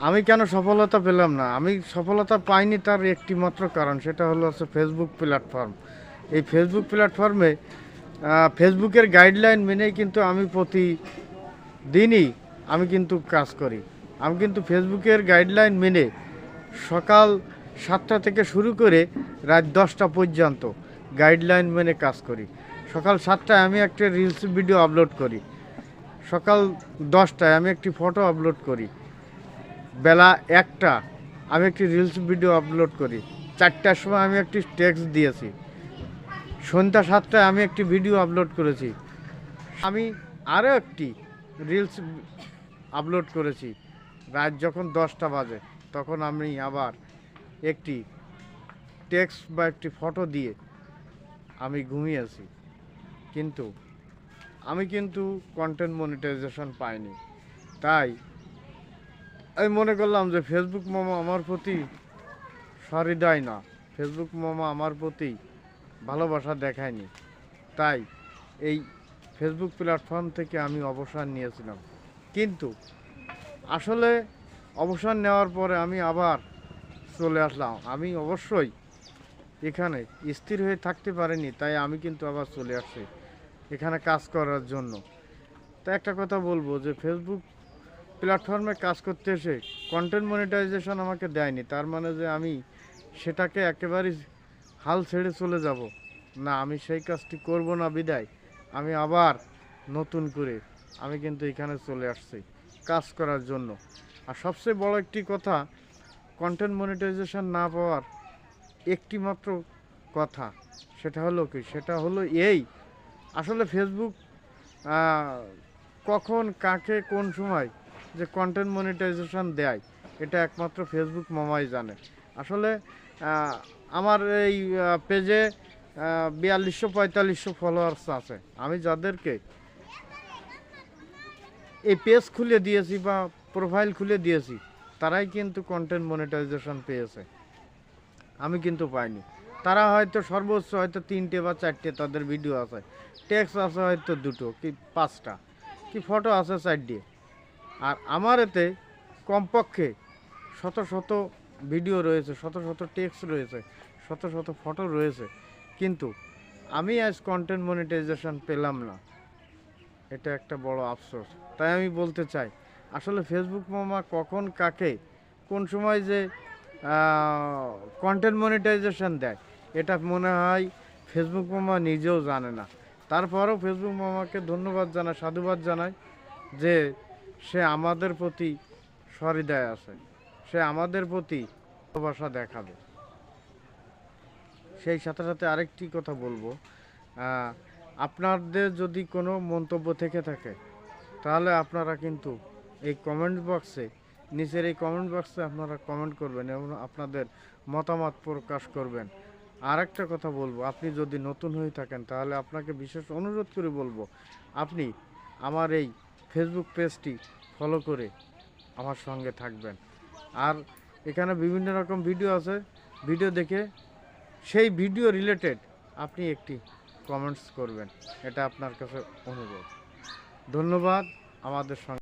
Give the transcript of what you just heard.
আমি কেন সফলতা পেলাম না? আমি সফলতা পাইনি তার একটি মাত্র কারণ, সেটা হচ্ছে ফেসবুক প্ল্যাটফর্ম। এই ফেসবুক প্ল্যাটফর্মে ফেসবুকের গাইডলাইন মেনেই কিন্তু আমি প্রতিদিনই আমি কিন্তু কাজ করি। আমি কিন্তু ফেসবুকের গাইডলাইন মেনে সকাল 7টা থেকে শুরু করে রাত 10টা পর্যন্ত গাইডলাইন মেনে কাজ করি। সকাল 7টায় আমি একটা রিলস ভিডিও আপলোড করি। সকাল 10টায় আমি একটি ফটো আপলোড করি। বেলা 1টা আমি একটি রিলস ভিডিও আপলোড করি। 4টার সময় আমি একটি টেক্সট দিয়েছি। সন্ধ্যা 7টায় আমি একটি ভিডিও আপলোড করেছি। আমি আরও একটি রিলস আপলোড করেছি। রাত যখন 10টা বাজে তখন আমি আবার একটি টেক্সট বা একটি ফটো দিয়ে আমি ঘুমিয়েছি। কিন্তু আমি কিন্তু কন্টেন্ট মনিটাইজেশন পাইনি। তাই আমি মনে করলাম যে ফেসবুক মামা আমার প্রতি সহৃদয় না, ফেসবুক মামা আমার প্রতি ভালোবাসা দেখায়নি। তাই এই ফেসবুক প্ল্যাটফর্ম থেকে আমি অবসর নিয়েছিলাম। কিন্তু আসলে অবসর নেওয়ার পরে আমি আবার চলে আসলাম। আমি অবশ্যই এখানে স্থির হয়ে থাকতে পারিনি, তাই আমি কিন্তু আবার চলে আসছি এখানে কাজ করার জন্য। তা একটা কথা বলবো যে ফেসবুক প্ল্যাটফর্মে কাজ করতে এসে কন্টেন্ট মনিটাইজেশন আমাকে দেয়নি, তার মানে যে আমি সেটাকে একেবারেই হাল ছেড়ে চলে যাব না, আমি সেই কাজটি করব না। বিদায় আমি আবার নতুন করে আমি কিন্তু এখানে চলে আসছি কাজ করার জন্য। আর সবচেয়ে বড় একটি কথা, কন্টেন্ট মনিটাইজেশন না পাওয়ার একটি মাত্র কথা, সেটা হলো কি, সেটা হলো এই, আসলে ফেসবুক কখন কাকে কোন সময় যে কন্টেন্ট মনিটাইজেশন দেয় এটা একমাত্র ফেসবুক মামাই জানে। আসলে আমার এই পেজে 4200-4500 ফলোয়ার্স আছে। আমি যাদেরকে এই পেজ খুলে দিয়েছি বা প্রোফাইল খুলে দিয়েছি তারাই কিন্তু কন্টেন্ট মনিটাইজেশন পেয়েছে, আমি কিন্তু পাইনি। তারা হয়তো সর্বোচ্চ হয়তো 3টে বা 4টে তাদের ভিডিও আছে, টেক্সট আছে হয়তো 2টো কি 5টা, কি ফটো আছে 4টে। আর আমার এতে কমপক্ষে শত শত ভিডিও রয়েছে, শত শত টেক্সট রয়েছে, শত শত ফটো রয়েছে, কিন্তু আমি আজ কন্টেন্ট মনিটাইজেশন পেলাম না। এটা একটা বড় আফসোস। তাই আমি বলতে চাই, আসলে ফেসবুক মামা কখন কাকে কোন সময় যে কন্টেন্ট মনিটাইজেশন দেয় এটা মনে হয় ফেসবুক মামা নিজেও জানে না। তারপরেও ফেসবুক মামাকে ধন্যবাদ জানাই, সাধুবাদ জানাই যে সে আমাদের প্রতি সহৃদয় আছে, সে আমাদের প্রতি ভালোবাসা দেখাবে। সেই সাথে সাথে আরেকটি কথা বলবো, আপনাদের যদি কোনো মন্তব্য থেকে থাকে তাহলে আপনারা কিন্তু এই কমেন্ট বক্সে, নিচের এই কমেন্ট বক্সে আপনারা কমেন্ট করবেন এবং আপনাদের মতামত প্রকাশ করবেন। আর একটা কথা বলবো, আপনি যদি নতুন হয়ে থাকেন তাহলে আপনাকে বিশেষ অনুরোধ করে বলবো, আপনি আমার এই ফেসবুক পেজটি ফলো করে আমার সঙ্গে থাকবেন। আর এখানে বিভিন্ন রকম ভিডিও আছে, ভিডিও দেখে সেই ভিডিও রিলেটেড আপনি একটি কমেন্টস করবেন, এটা আপনার কাছে অনুরোধ। ধন্যবাদ আমাদের সঙ্গে